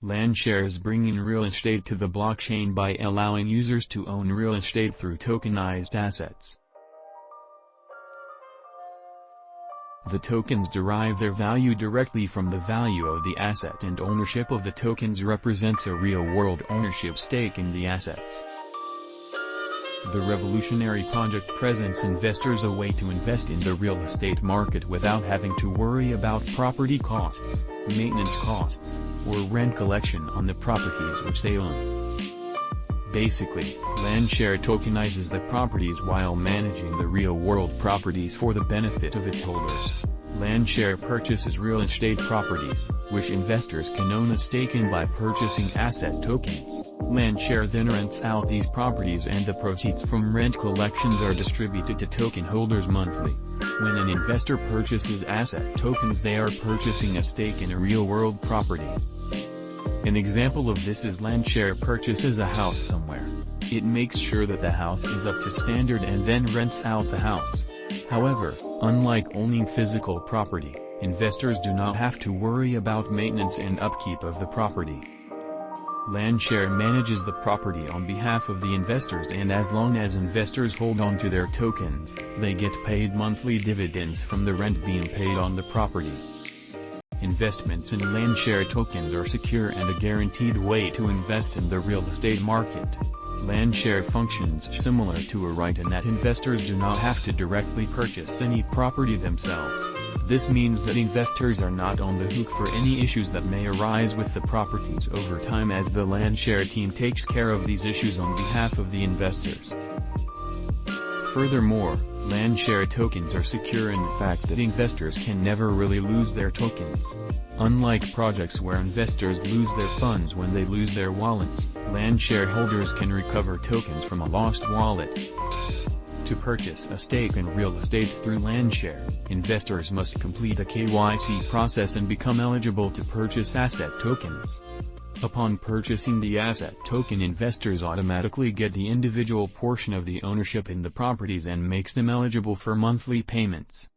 Landshare is bringing real estate to the blockchain by allowing users to own real estate through tokenized assets. The tokens derive their value directly from the value of the asset, and ownership of the tokens represents a real-world ownership stake in the assets. The revolutionary project presents investors a way to invest in the real estate market without having to worry about property costs, maintenance costs, or rent collection on the properties which they own. Basically, Landshare tokenizes the properties while managing the real-world properties for the benefit of its holders. Landshare purchases real estate properties, which investors can own a stake in by purchasing asset tokens. Landshare then rents out these properties, and the proceeds from rent collections are distributed to token holders monthly. When an investor purchases asset tokens, they are purchasing a stake in a real-world property. An example of this is Landshare purchases a house somewhere. It makes sure that the house is up to standard and then rents out the house. However, unlike owning physical property, investors do not have to worry about maintenance and upkeep of the property. Landshare manages the property on behalf of the investors, and as long as investors hold on to their tokens, they get paid monthly dividends from the rent being paid on the property. Investments in Landshare tokens are secure and a guaranteed way to invest in the real estate market. Landshare functions similar to a REIT in that investors do not have to directly purchase any property themselves. This means that investors are not on the hook for any issues that may arise with the properties over time, as the Landshare team takes care of these issues on behalf of the investors. Furthermore, Landshare tokens are secure in the fact that investors can never really lose their tokens. Unlike projects where investors lose their funds when they lose their wallets, Landshare holders can recover tokens from a lost wallet. To purchase a stake in real estate through Landshare, investors must complete a KYC process and become eligible to purchase asset tokens. Upon purchasing the asset token, investors automatically get the individual portion of the ownership in the properties and makes them eligible for monthly payments.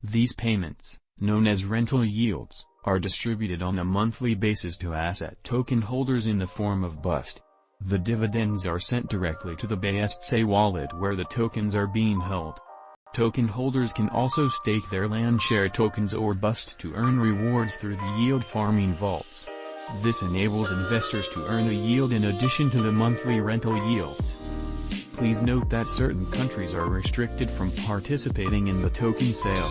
These payments, known as rental yields, are distributed on a monthly basis to asset token holders in the form of BUST. The dividends are sent directly to the BSC wallet where the tokens are being held. Token holders can also stake their Landshare tokens or BUST to earn rewards through the yield farming vaults. This enables investors to earn a yield in addition to the monthly rental yields. Please note that certain countries are restricted from participating in the token sale.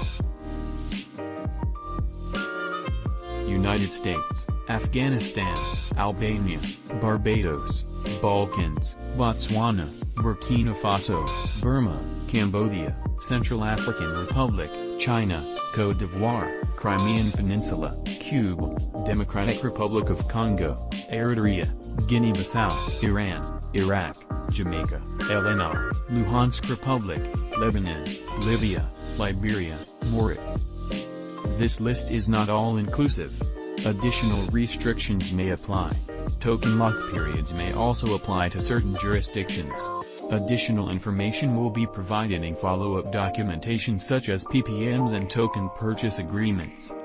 United States, Afghanistan, Albania, Barbados, Balkans, Botswana, Burkina Faso, Burma, Cambodia, Central African Republic, China, Côte d'Ivoire, Crimean Peninsula, Cuba, Democratic Republic of Congo, Eritrea, Guinea-Bissau, Iran, Iraq, Jamaica, LNR, Luhansk Republic, Lebanon, Libya, Liberia, Mauritania. This list is not all-inclusive. Additional restrictions may apply. Token lock periods may also apply to certain jurisdictions. Additional information will be provided in follow-up documentation such as PPMs and token purchase agreements.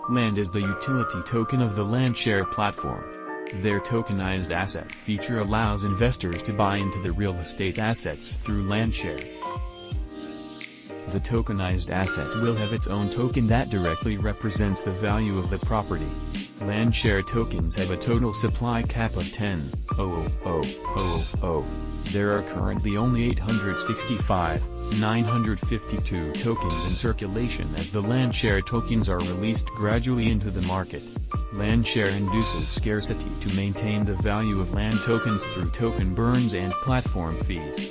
Land is the utility token of the Landshare platform. Their tokenized asset feature allows investors to buy into the real estate assets through Landshare. The tokenized asset will have its own token that directly represents the value of the property. Landshare tokens have a total supply cap of 10,000,000. There are currently only 865,952 tokens in circulation as the Landshare tokens are released gradually into the market. Landshare induces scarcity to maintain the value of land tokens through token burns and platform fees.